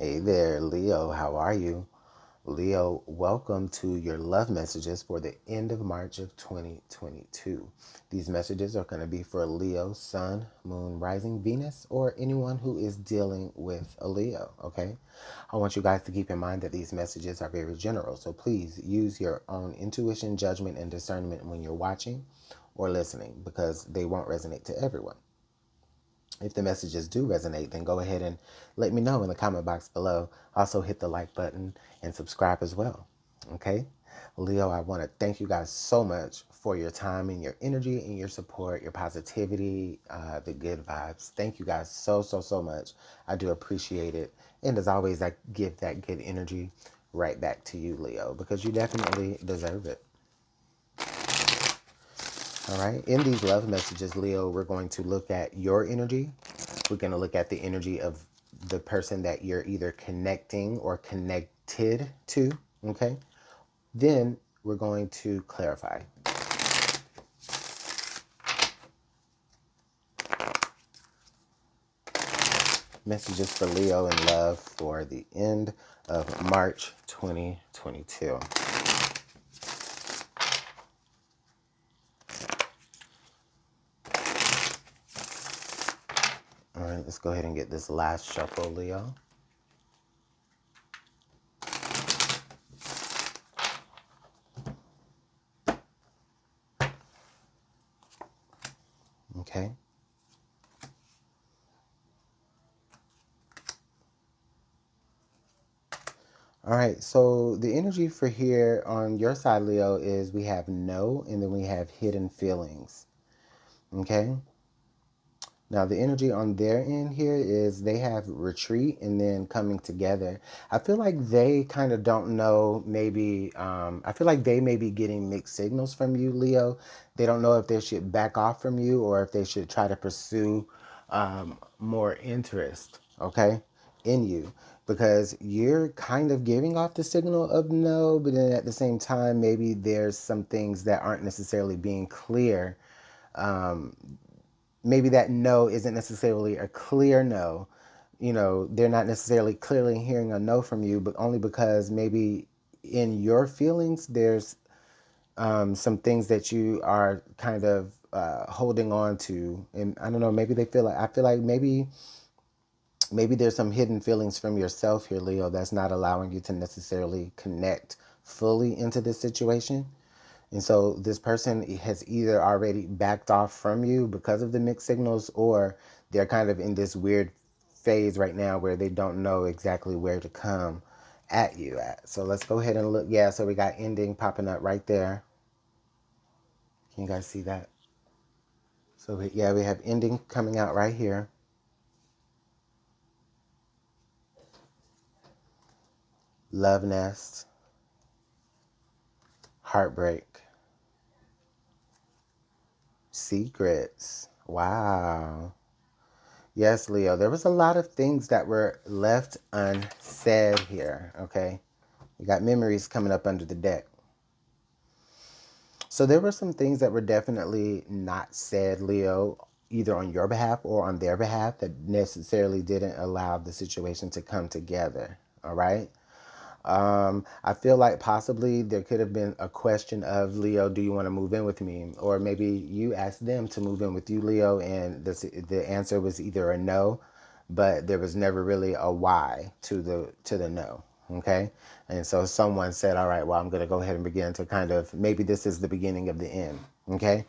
Hey there, Leo. How are you? Leo, welcome to your love messages for the end of March of 2022. These messages are going to be for Leo, Sun, Moon, Rising, Venus, or anyone who is dealing with a Leo, okay? I want you guys to keep in mind that these messages are very general, so please use your own intuition, judgment, and discernment when you're watching or listening because they won't resonate to everyone. If the messages do resonate, then go ahead and let me know in the comment box below. Also hit the like button and subscribe as well. Okay? Leo, I want to thank you guys so much for your time and your energy and your support, your positivity, the good vibes. Thank you guys so much. I do appreciate it. And as always, I give that good energy right back to you, Leo, because you definitely deserve it. All right. In these love messages, Leo, we're going to look at your energy. We're going to look at the energy of the person that you're either connecting or connected to. Okay. Then we're going to clarify. Messages for Leo in love for the end of March 2022. All right, let's go ahead and get this last shuffle, Leo. Okay. All right, so the energy for here on your side, Leo, is we have no, and then we have hidden feelings. Okay. Now, the energy on their end here is they have retreat and then coming together. I feel like they kind of don't know, maybe, I feel like they may be getting mixed signals from you, Leo. They don't know if they should back off from you or if they should try to pursue more interest, okay, in you. Because you're kind of giving off the signal of no, but then at the same time, maybe there's some things that aren't necessarily being clear. Maybe that no isn't necessarily a clear no. You know, they're not necessarily clearly hearing a no from you, but only because maybe in your feelings, there's some things that you are kind of holding on to. And I don't know, maybe they feel like, I feel like maybe there's some hidden feelings from yourself here, Leo, that's not allowing you to necessarily connect fully into this situation. And so this person has either already backed off from you because of the mixed signals, or they're kind of in this weird phase right now where they don't know exactly where to come at you at. So let's go ahead and look. Yeah, so we got ending popping up right there. Can you guys see that? So we have ending coming out right here. Love nest. Heartbreak. Secrets. Wow. Yes, Leo, there was a lot of things that were left unsaid here, okay? We got memories coming up under the deck. So there were some things that were definitely not said, Leo, either on your behalf or on their behalf, that necessarily didn't allow the situation to come together, all right? I feel like possibly there could have been a question of, Leo, do you want to move in with me? Or maybe you asked them to move in with you, Leo, and the answer was either a no, but there was never really a why to the no. Okay. And so someone said, all right, well, I'm going to go ahead and begin to kind of, maybe this is the beginning of the end. Okay.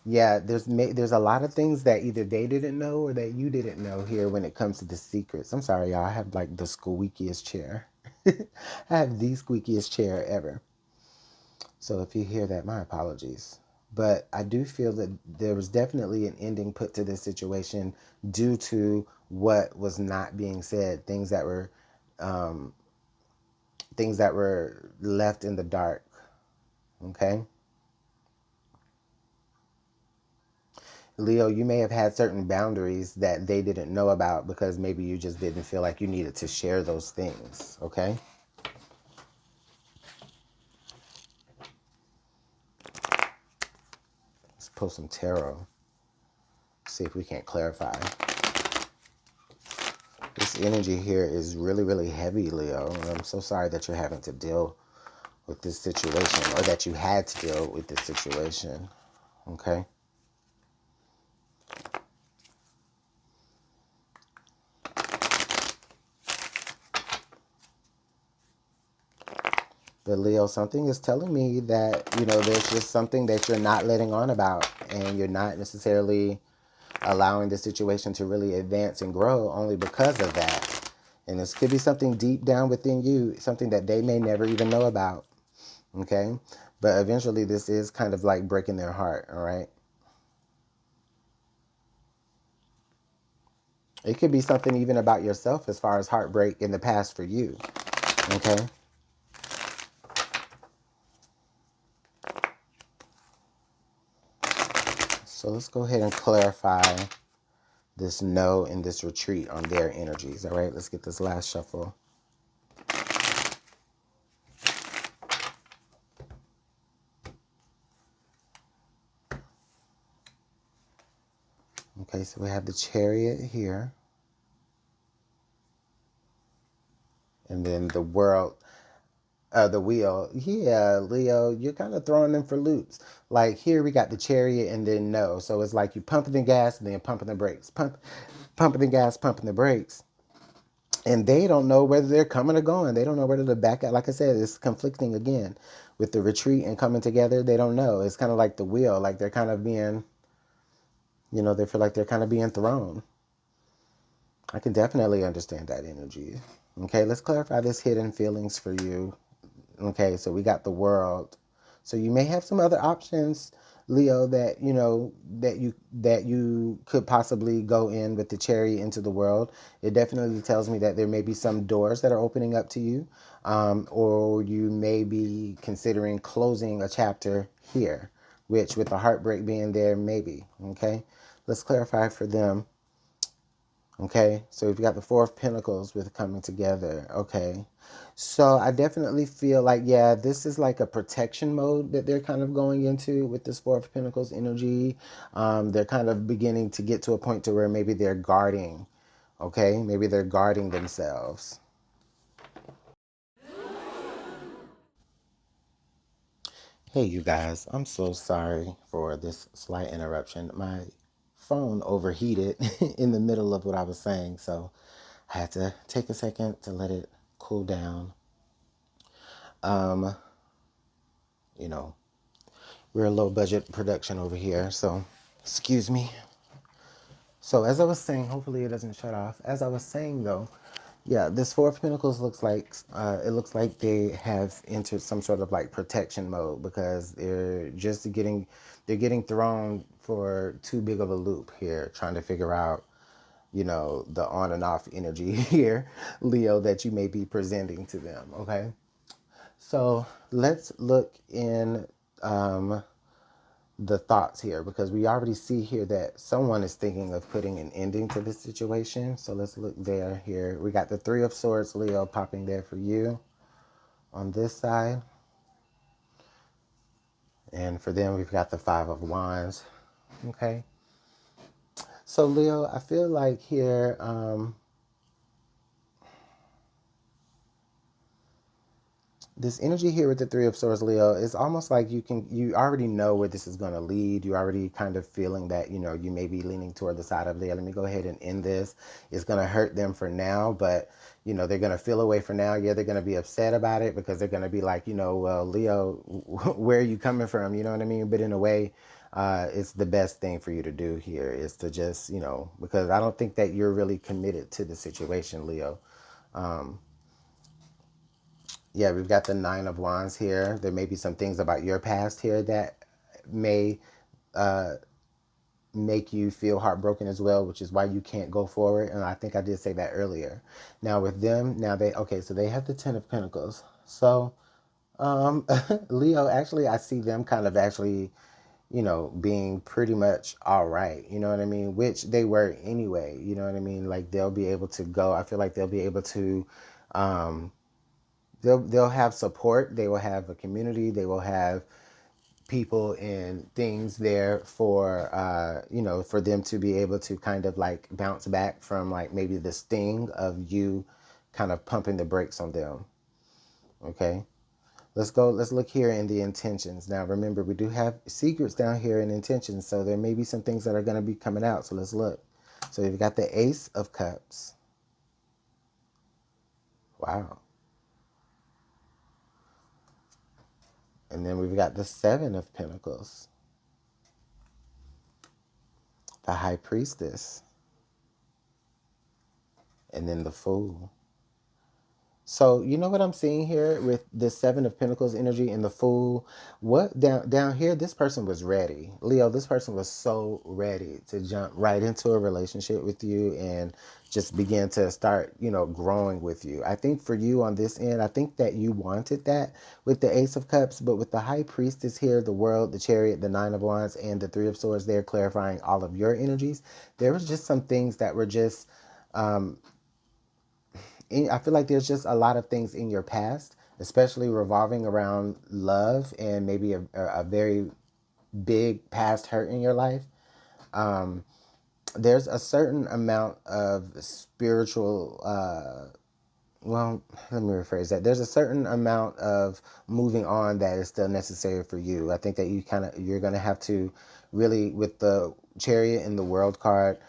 Yeah, there's a lot of things that either they didn't know or that you didn't know here when it comes to the secrets. I'm sorry, y'all. I have like the squeakiest chair. I have the squeakiest chair ever. So if you hear that, my apologies. But I do feel that there was definitely an ending put to this situation due to what was not being said, um, things that were left in the dark. Okay. Leo, you may have had certain boundaries that they didn't know about because maybe you just didn't feel like you needed to share those things. Okay. Let's pull some tarot. See if we can't clarify. This energy here is really, really heavy, Leo. I'm so sorry that you're having to deal with this situation, or that you had to deal with this situation. Okay. But Leo, something is telling me that, there's just something that you're not letting on about, and you're not necessarily allowing the situation to really advance and grow only because of that. And this could be something deep down within you, something that they may never even know about. Okay. But eventually this is kind of like breaking their heart. All right. It could be something even about yourself as far as heartbreak in the past for you. Okay. So let's go ahead and clarify this no and this retreat on their energies. All right. Let's get this last shuffle. Okay. So we have the Chariot here. And then the World. The Wheel. Yeah, Leo, you're kind of throwing them for loops. Like here we got the Chariot and then no. So it's like you pumping the gas and then pumping the brakes. Pumping the gas, pumping the brakes. And they don't know whether they're coming or going. They don't know whether to back out. Like I said, it's conflicting again with the retreat and coming together. They don't know. It's kind of like the Wheel. Like they're kind of being, they feel like they're kind of being thrown. I can definitely understand that energy. Okay, let's clarify this hidden feelings for you. Okay, so we got the World. So you may have some other options, Leo, that you could possibly go in with the Chariot into the World. It definitely tells me that there may be some doors that are opening up to you, or you may be considering closing a chapter here, which with the heartbreak being there, maybe. Okay, let's clarify for them. Okay, so we've got the Four of Pentacles with coming together. Okay, so I definitely feel like, yeah, this is like a protection mode that they're kind of going into with this Four of Pentacles energy. They're kind of beginning to get to a point to where maybe they're guarding. Okay, maybe they're guarding themselves. Hey, you guys, I'm so sorry for this slight interruption. My phone overheated in the middle of what I was saying, so I had to take a second to let it cool down. Um, you know, we're a low budget production over here, so excuse me. So as I was saying, hopefully it doesn't shut off. As I was saying though, yeah, this Four of Pentacles looks like it looks like they have entered some sort of like protection mode, because they're getting thrown for too big of a loop here, trying to figure out, the on and off energy here, Leo, that you may be presenting to them. Okay. So let's look in the thoughts here, because we already see here that someone is thinking of putting an ending to this situation. So let's look there here. We got the Three of Swords, Leo, popping there for you on this side. And for them, we've got the Five of Wands. Okay. So Leo, I feel like here, this energy here with the Three of Swords, Leo, is almost like you already know where this is going to lead. You already kind of feeling that, you may be leaning toward the side of, there, let me go ahead and end this. It's going to hurt them for now, but, they're going to feel away for now. Yeah, they're going to be upset about it, because they're going to be like, well, Leo, where are you coming from? You know what I mean? But in a way, it's the best thing for you to do here is to just, because I don't think that you're really committed to the situation, Leo. Yeah, we've got the Nine of Wands here. There may be some things about your past here that may make you feel heartbroken as well, which is why you can't go forward. And I think I did say that earlier. Now with them, so they have the Ten of Pentacles. So, Leo, actually, I see them kind of actually, being pretty much all right. You know what I mean? Which they were anyway. You know what I mean? Like they'll be able to go. I feel like they'll be able to, they'll have support. They will have a community. They will have people and things there for you know, for them to be able to kind of like bounce back from like maybe the sting of you kind of pumping the brakes on them. Okay, let's look here in the intentions. Now remember, we do have secrets down here in intentions, so there may be some things that are going to be coming out. So let's look. So we've got the Ace of Cups. Wow. And then we've got the Seven of Pentacles, the High Priestess, and then the Fool. So you know what I'm seeing here with the Seven of Pentacles energy and the Fool? What down here, this person was ready. Leo, this person was so ready to jump right into a relationship with you and just begin to start, you know, growing with you. I think for you on this end, I think that you wanted that with the Ace of Cups, but with the High Priestess here, the World, the Chariot, the Nine of Wands, and the Three of Swords there clarifying all of your energies, there was just some things that were just I feel like there's just a lot of things in your past, especially revolving around love and maybe a very big past hurt in your life. Um, there's a certain amount of spiritual, well, let me rephrase that. There's a certain amount of moving on that is still necessary for you. I think that you're going to have to really, with the Chariot and the World card,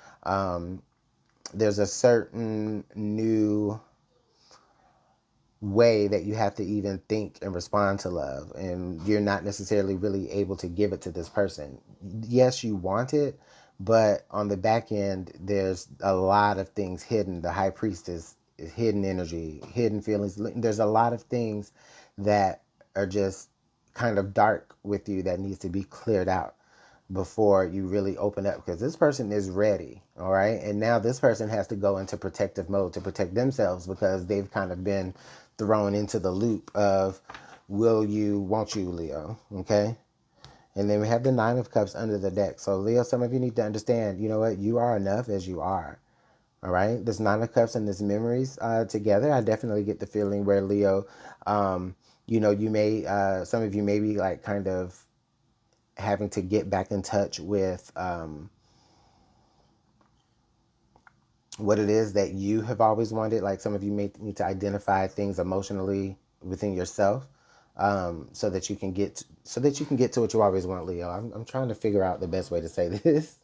there's a certain new way that you have to even think and respond to love, and you're not necessarily really able to give it to this person. Yes, you want it, but on the back end there's a lot of things hidden. The High Priestess is hidden energy, hidden feelings. There's a lot of things that are just kind of dark with you that needs to be cleared out before you really open up, because this person is ready. All right, and now this person has to go into protective mode to protect themselves, because they've kind of been thrown into the loop of will you, won't you, Leo. Okay, and then we have the Nine of Cups under the deck. So Leo, some of you need to understand, you know what, you are enough as you are. All right, this Nine of Cups and this memories together, I definitely get the feeling where Leo, you know, you may some of you may be like kind of having to get back in touch with what it is that you have always wanted. Like some of you may need to identify things emotionally within yourself, so that you can get to what you always want, Leo. I'm trying to figure out the best way to say this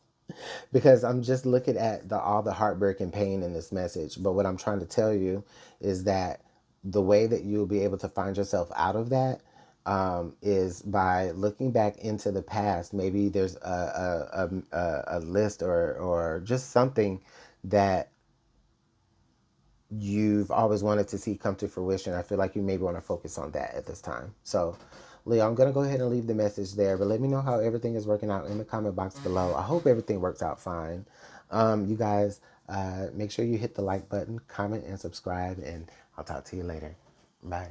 because I'm just looking at all the heartbreak and pain in this message. But what I'm trying to tell you is that the way that you'll be able to find yourself out of that is by looking back into the past. Maybe there's a list or just something that you've always wanted to see come to fruition. I feel like you maybe want to focus on that at this time. So, Leo, I'm going to go ahead and leave the message there, but let me know how everything is working out in the comment box below. I hope everything works out fine. You guys, make sure you hit the like button, comment, and subscribe, and I'll talk to you later. Bye.